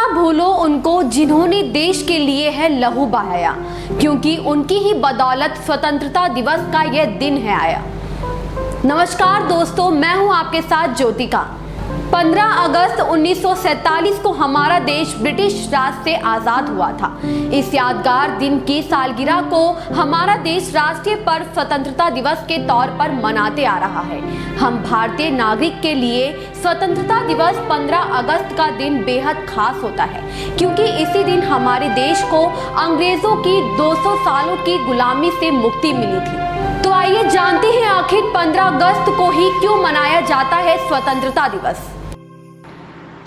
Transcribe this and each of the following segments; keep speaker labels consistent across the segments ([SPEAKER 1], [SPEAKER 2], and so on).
[SPEAKER 1] ना भूलो उनको जिन्होंने देश के लिए है लहू बहाया, क्योंकि उनकी ही बदौलत स्वतंत्रता दिवस का यह दिन है आया। नमस्कार दोस्तों, मैं हूं आपके साथ ज्योतिका। 15 अगस्त 1947 को हमारा देश ब्रिटिश राज से आजाद हुआ था। इस यादगार दिन की सालगिरह को हमारा देश राष्ट्रीय पर्व स्वतंत्रता दिवस के तौर पर मनाते आ रहा है। हम भारतीय नागरिक के लिए स्वतंत्रता दिवस 15 अगस्त का दिन बेहद खास होता है, क्योंकि इसी दिन हमारे देश को अंग्रेजों की 200 सालों की गुलामी से मुक्ति मिली थी। तो आइए जानते हैं आखिर 15 अगस्त को ही क्यों मनाया जाता है स्वतंत्रता दिवस।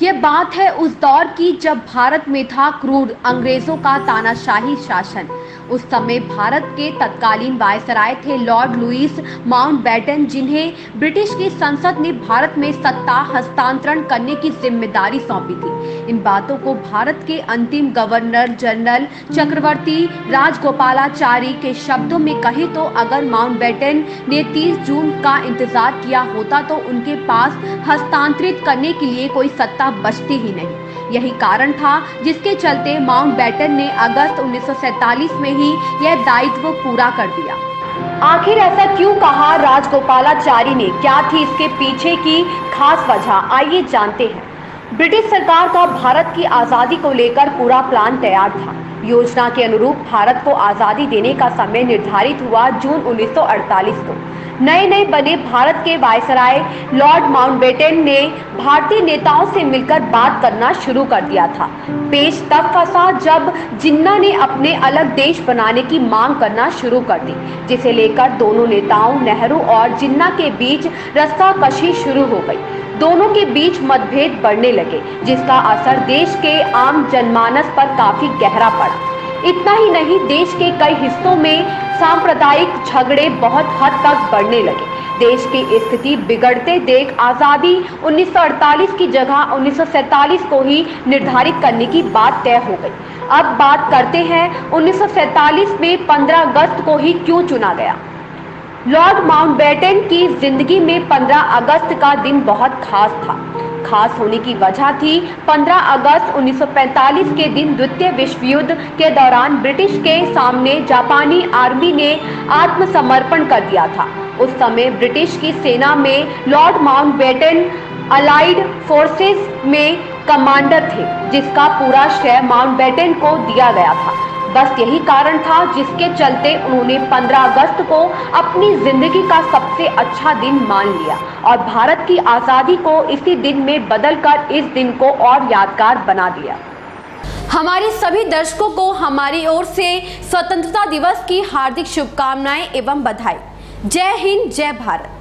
[SPEAKER 1] ये बात है उस दौर की जब भारत में था क्रूर अंग्रेजों का तानाशाही शासन। उस समय भारत के तत्कालीन वायसराय थे लॉर्ड लुईस माउंटबेटन, जिन्हें ब्रिटिश की संसद ने भारत में सत्ता हस्तांतरण करने की जिम्मेदारी सौंपी थी। इन बातों को भारत के अंतिम गवर्नर जनरल चक्रवर्ती राजगोपालाचारी के शब्दों में कहे तो अगर माउंटबेटन ने 30 जून का इंतजार किया होता तो उनके पास हस्तांतरित करने के लिए कोई सत्ता बचती ही नहीं। यही कारण था जिसके चलते माउंटबेटन ने अगस्त 1947 में ही यह दायित्व पूरा कर दिया। आखिर ऐसा क्यों कहा राजगोपालाचारी ने, क्या थी इसके पीछे की खास वजह, आइए जानते हैं। ब्रिटिश सरकार का भारत की आज़ादी को लेकर पूरा प्लान तैयार था। योजना के अनुरूप भारत को आज़ादी देने का समय निर्धारित हुआ जून 1948 को। नए बने भारत के वायसराय लॉर्ड माउंटबेटन ने भारतीय नेताओं से मिलकर बात करना शुरू कर दिया था। पेच तब फंसा जब जिन्ना ने अपने अलग देश बनाने की मांग करना शुरू कर दी, जिसे लेकर दोनों नेताओं नेहरू और जिन्ना के बीच रस्साकशी शुरू हो गई। दोनों के बीच मतभेद बढ़ने लगे, जिसका असर देश के आम जनमानस पर काफी गहरा पड़ा। इतना ही नहीं, देश के कई हिस्सों में सांप्रदायिक झगड़े बहुत हद तक बढ़ने लगे। देश की स्थिति बिगड़ते देख आज़ादी 1948 की जगह 1947 को ही निर्धारित करने की बात तय हो गई। अब बात करते हैं 1947 में 15 अगस्त को ही क्यों चुना गया। लॉर्ड माउंटबेटन की जिंदगी में 15 अगस्त का दिन बहुत खास था। खास होने की वजह थी 15 अगस्त 1945 के दिन द्वितीय विश्व युद्ध के दौरान ब्रिटिश के सामने जापानी आर्मी ने आत्मसमर्पण कर दिया था। उस समय ब्रिटिश की सेना में लॉर्ड माउंटबेटन अलाइड फोर्सेस में कमांडर थे, जिसका पूरा श्रेय माउंटबेटन को दिया गया था। बस यही कारण था जिसके चलते उन्होंने 15 अगस्त को अपनी जिंदगी का सबसे अच्छा दिन मान लिया और भारत की आज़ादी को इसी दिन में बदलकर इस दिन को और यादगार बना दिया। हमारे सभी दर्शकों को हमारी ओर से स्वतंत्रता दिवस की हार्दिक शुभकामनाएं एवं बधाई। जय हिंद, जय भारत।